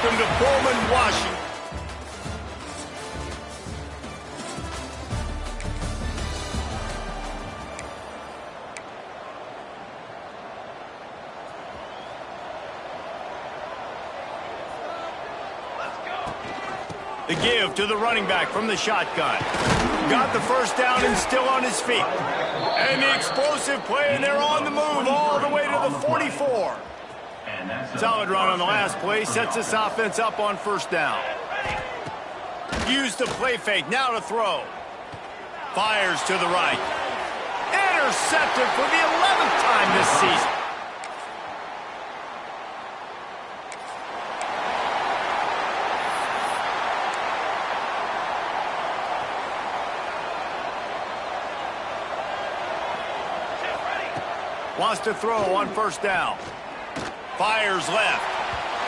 Welcome to Pullman, Washington. The give to the running back from the shotgun. Got the first down and still on his feet. And the explosive play, and they're on the move all the way to the 44. Solid run on the last play, sets this offense up on first down. Use the play fake, now to throw. Fires to the right. Intercepted for the 11th time this season. Wants to throw on first down. Fires left.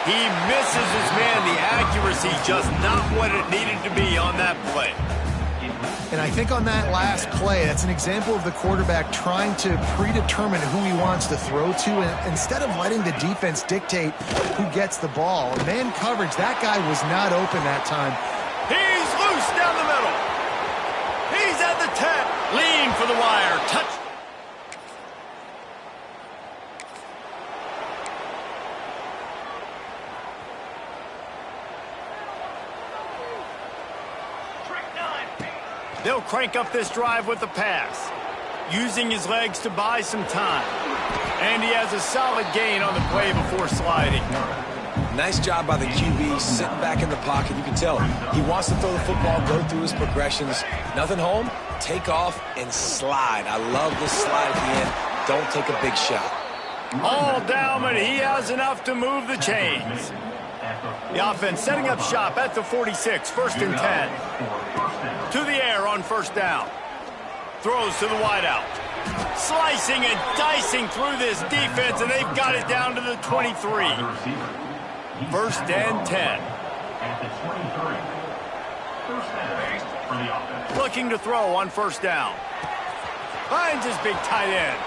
He misses his man. The accuracy just not what it needed to be on that play. And I think on that last play, that's an example of the quarterback trying to predetermine who he wants to throw to, and instead of letting the defense dictate who gets the ball. Man coverage, that guy was not open that time. He's loose down the middle. He's at the 10. Lean for the wire. Touch. They'll crank up this drive with the pass, using his legs to buy some time. And he has a solid gain on the play before sliding. Nice job by the QB, sitting back in the pocket. You can tell he wants to throw the football, go through his progressions. Nothing home, take off and slide. I love this slide at the end. Don't take a big shot. All down, but he has enough to move the chains. The offense setting up shop at the 46, 1st and 10. To the air on first down. Throws to the wideout. Slicing and dicing through this defense, and they've got it down to the 23. 1st and 10. Looking to throw on first down. Finds his big tight end.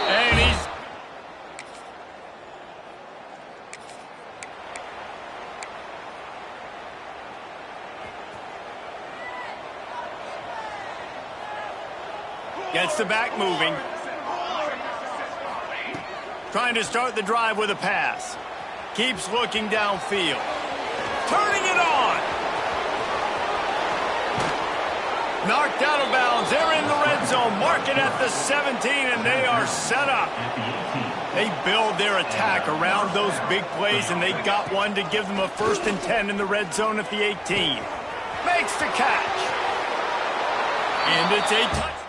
And he's... Gets the back moving. Trying to start the drive with a pass. Keeps looking downfield. Turning it on. Knocked out of bounds. They're in the red zone. Mark it at the 17, and they are set up. They build their attack around those big plays, and they got one to give them a 1st and 10 in the red zone at the 18. Makes the catch. And it's a touchdown.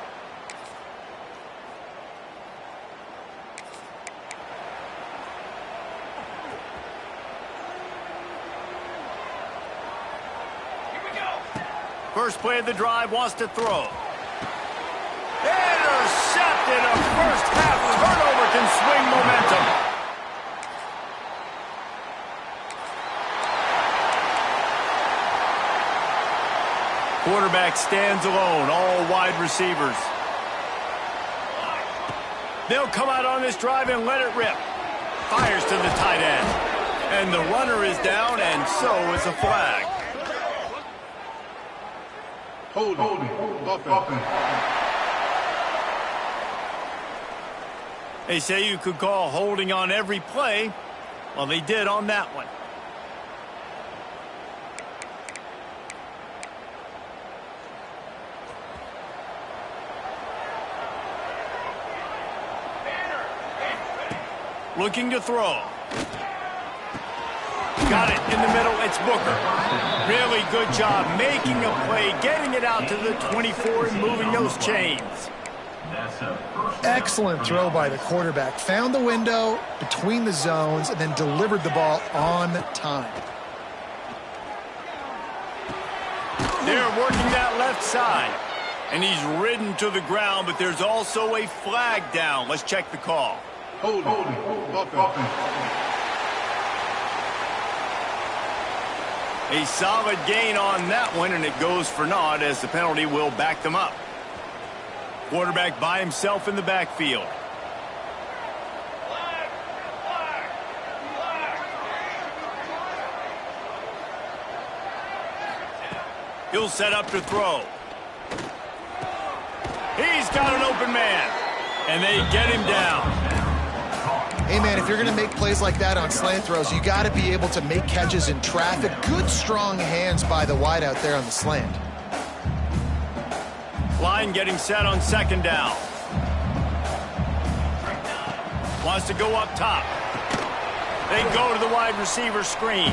First play of the drive, wants to throw. Intercepted. A first half turnover can swing momentum. Quarterback stands alone, all wide receivers. They'll come out on this drive and let it rip. Fires to the tight end. And the runner is down, and so is a flag. Holding. They say you could call holding on every play. Well, they did on that one. Looking to throw. Got it in the middle. It's Booker. Really good job making a play, getting it out to the 24 and moving those chains. Excellent throw by the quarterback. Found the window between the zones and then delivered the ball on time. They're working that left side. And he's ridden to the ground, but there's also a flag down. Let's check the call. Holding. A solid gain on that one, and it goes for naught as the penalty will back them up. Quarterback by himself in the backfield. He'll set up to throw. He's got an open man, and they get him down. Hey, man, if you're going to make plays like that on slant throws, you got to be able to make catches in traffic. Good, strong hands by the wideout there on the slant. Line getting set on second down. Wants to go up top. They go to the wide receiver screen.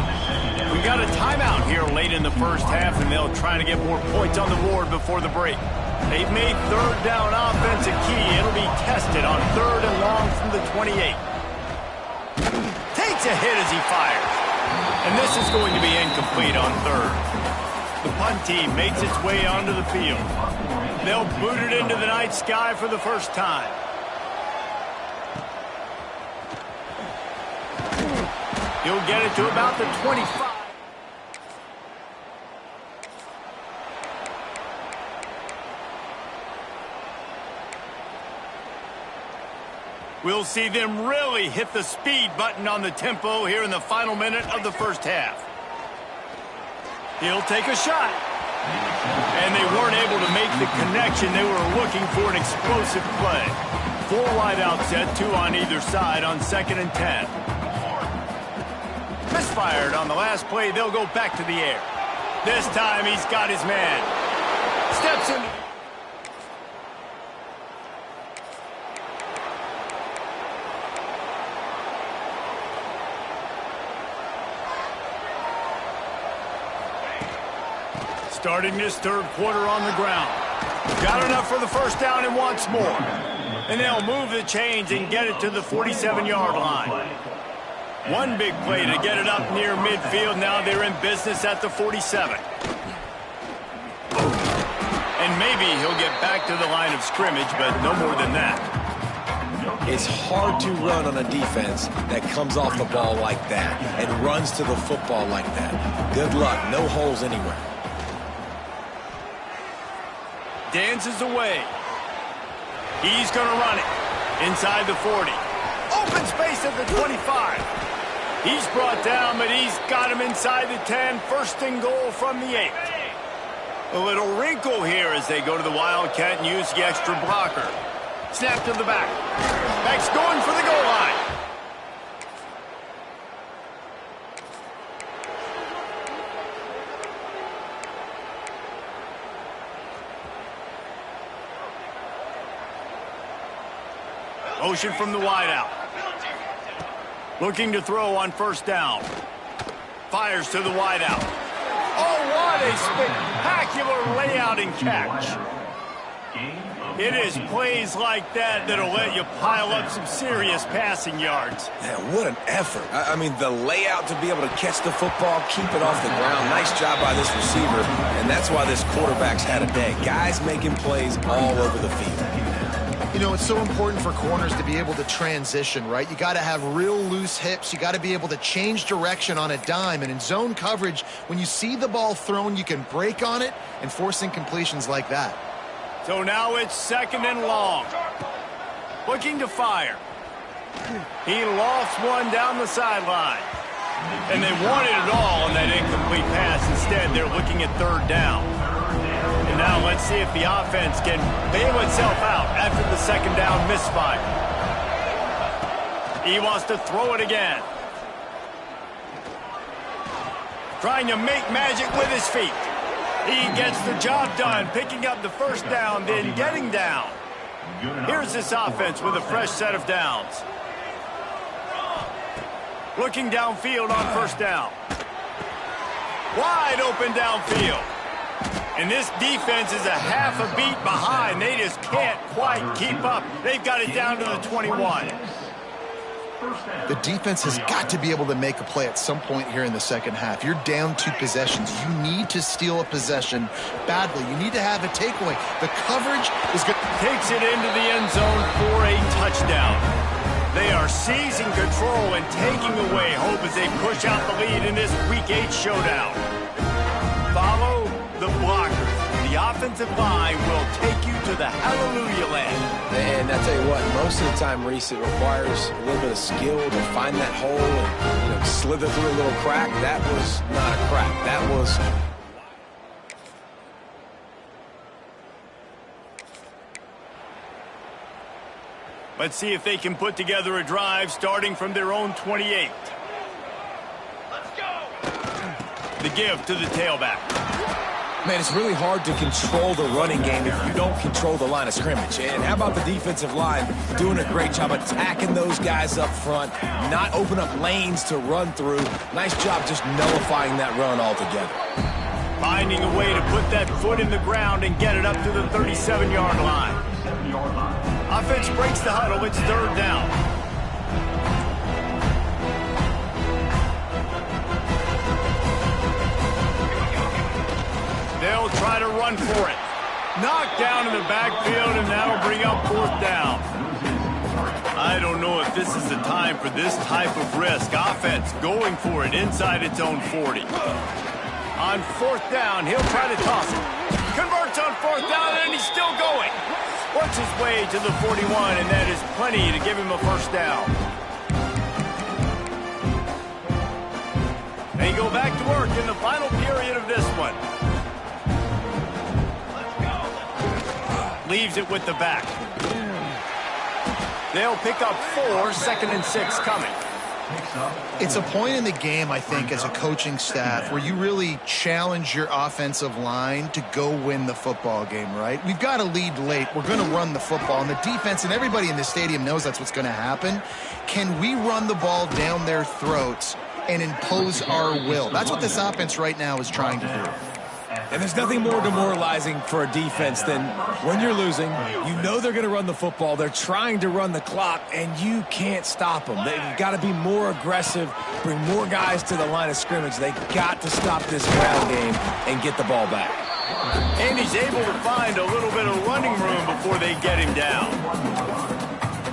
We got a timeout here late in the first half, and they'll try to get more points on the board before the break. They've made third down offense a key. It'll be tested on 3rd and long from the 28. Takes a hit as he fires. And this is going to be incomplete on 3rd. The punt team makes its way onto the field. They'll boot it into the night sky for the first time. He'll get it to about the 25. We'll see them really hit the speed button on the tempo here in the final minute of the first half. He'll take a shot. And they weren't able to make the connection. They were looking for an explosive play. 4 wide out set, 2 on either side on 2nd and 10. Misfired on the last play. They'll go back to the air. This time he's got his man. Steps in. Starting this 3rd quarter on the ground. Got enough for the first down and wants more. And they'll move the chains and get it to the 47-yard line. One big play to get it up near midfield. Now they're in business at the 47. And maybe he'll get back to the line of scrimmage, but no more than that. It's hard to run on a defense that comes off the ball like that and runs to the football like that. Good luck. No holes anywhere. Dances away. He's going to run it inside the 40. Open space at the 25. He's brought down, but he's got him inside the 10. 1st and goal from the 8. A little wrinkle here as they go to the Wildcat and use the extra blocker. Snap to the back. Back's going for the goal line. Motion from the wideout. Looking to throw on 1st down. Fires to the wideout. Oh, what a spectacular layout and catch. It is plays like that that'll let you pile up some serious passing yards. Man, what an effort. I mean, the layout to be able to catch the football, keep it off the ground. Nice job by this receiver, and that's why this quarterback's had a day. Guys making plays all over the field. You know, it's so important for corners to be able to transition, right? You got to have real loose hips. You got to be able to change direction on a dime. And in zone coverage, when you see the ball thrown, you can break on it and force incompletions like that. So now it's 2nd and long. Looking to fire. He lofts one down the sideline. And they wanted it all on that incomplete pass. Instead, they're looking at 3rd down. And now let's see if the offense can bail itself out after the 2nd down misfire. He wants to throw it again. Trying to make magic with his feet. He gets the job done, picking up the 1st down, then getting down. Here's this offense with a fresh set of downs. Looking downfield on 1st down. Wide open downfield. And this defense is a half a beat behind. They just can't quite keep up. They've got it down to the 21. The defense has got to be able to make a play at some point here in the 2nd half. You're down 2 possessions. You need to steal a possession badly. You need to have a takeaway. The coverage is good. Takes it into the end zone for a touchdown. They are seizing control and taking away hope as they push out the lead in this Week 8 showdown. Follow the blockers. The offensive line will take you to the hallelujah land. And I tell you what, most of the time, Reese, it requires a little bit of skill to find that hole and slither through a little crack. That was not a crack. That was... Let's see if they can put together a drive starting from their own 28. Let's go. The give to the tailback. Man, it's really hard to control the running game if you don't control the line of scrimmage. And how about the defensive line doing a great job attacking those guys up front, not open up lanes to run through. Nice job just nullifying that run altogether. Finding a way to put that foot in the ground and get it up to the 37-yard line. Offense breaks the huddle. It's third down. They'll try to run for it. Knocked down in the backfield, and that'll bring up fourth down. I don't know if this is the time for this type of risk. Offense going for it inside its own 40. On fourth down, he'll try to toss it. Converts on fourth down, and he's still going. Works his way to the 41, and that is plenty to give him a first down. They go back to work in the final period of this one. Leaves it with the back. They'll pick up 4, 2nd and 6 coming. It's a point in the game, I think, as a coaching staff where you really challenge your offensive line to go win the football game, right? We've got to lead late. We're going to run the football. And the defense and everybody in the stadium knows that's what's going to happen. Can we run the ball down their throats and impose our will? That's what this offense right now is trying to do. And there's nothing more demoralizing for a defense than when you're losing, you know they're going to run the football, they're trying to run the clock, and you can't stop them. They've got to be more aggressive, bring more guys to the line of scrimmage. They've got to stop this ground game and get the ball back. And he's able to find a little bit of running room before they get him down.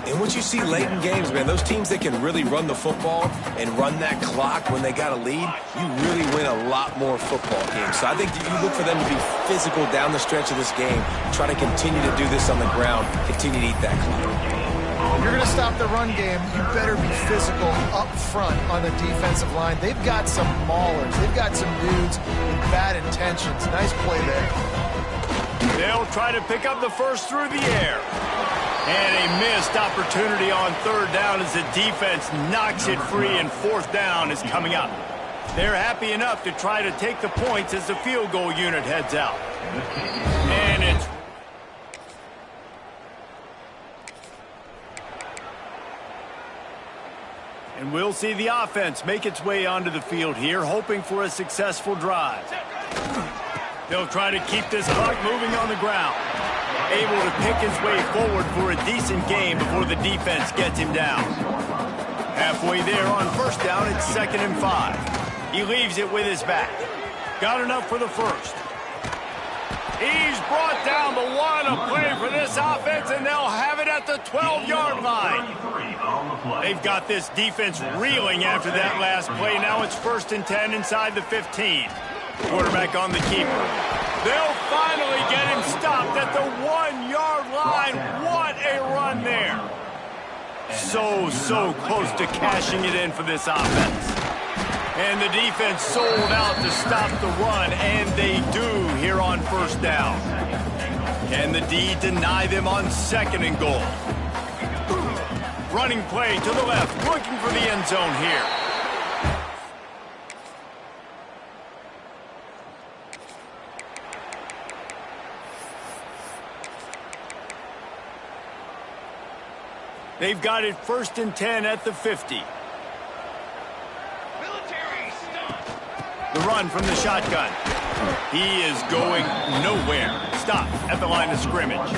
And what you see late in games, man, those teams that can really run the football and run that clock when they got a lead, you really win a lot more football games. So I think you look for them to be physical down the stretch of this game, try to continue to do this on the ground, continue to eat that clock. If you're going to stop the run game, you better be physical up front on the defensive line. They've got some maulers. They've got some dudes with bad intentions. Nice play there. They'll try to pick up the first through the air. And a missed opportunity on third down as the defense knocks it free, and fourth down is coming up. They're happy enough to try to take the points as the field goal unit heads out. And it's... And we'll see the offense make its way onto the field here, hoping for a successful drive. They'll try to keep this clock moving on the ground. Able to pick his way forward for a decent game before the defense gets him down. Halfway there on first down, it's 2nd and 5. He leaves it with his back. Got enough for the first. He's brought down the one, a play for this offense, and they'll have it at the 12-yard line. They've got this defense reeling after that last play. Now it's 1st and 10 inside the 15. Quarterback on the keeper. They'll finally get him stopped at the 1-yard line. What a run there. So close to cashing it in for this offense. And the defense sold out to stop the run, and they do here on first down. Can the D deny them on 2nd and goal? Running play to the left, looking for the end zone here. They've got it 1st and 10 at the 50. The run from the shotgun. He is going nowhere. Stop at the line of scrimmage.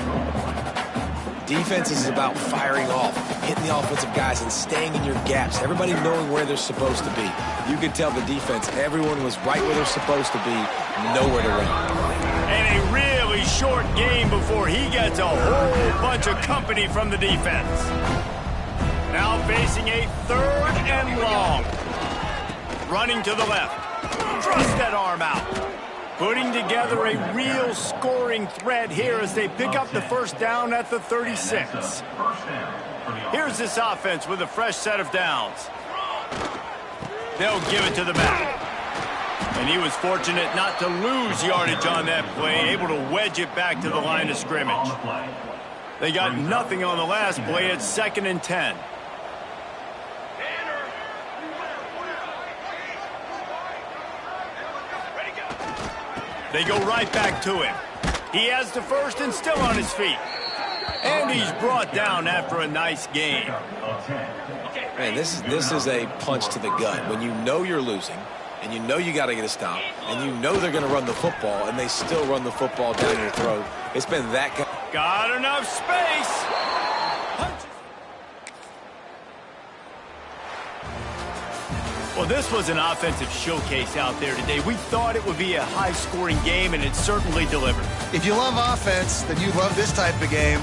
Defense is about firing off, hitting the offensive guys and staying in your gaps. Everybody knowing where they're supposed to be. You could tell the defense, everyone was right where they're supposed to be, nowhere to run. And a really short game before he gets a whole bunch of company from the defense. Now facing a 3rd and long. Running to the left. Thrust that arm out. Putting together a real scoring threat here as they pick up the first down at the 36. Here's this offense with a fresh set of downs. They'll give it to the back. And he was fortunate not to lose yardage on that play, able to wedge it back to the line of scrimmage. They got nothing on the last play. It's 2nd and 10. They go right back to him. He has the first and still on his feet. And he's brought down after a nice game. Man, this is a punch to the gut. When you know you're losing, and you know you got to get a stop, and you know they're going to run the football, and they still run the football down your throat. It's been that kind. Got enough space. Well, this was an offensive showcase out there today. We thought it would be a high-scoring game, and it certainly delivered. If you love offense, then you love this type of game.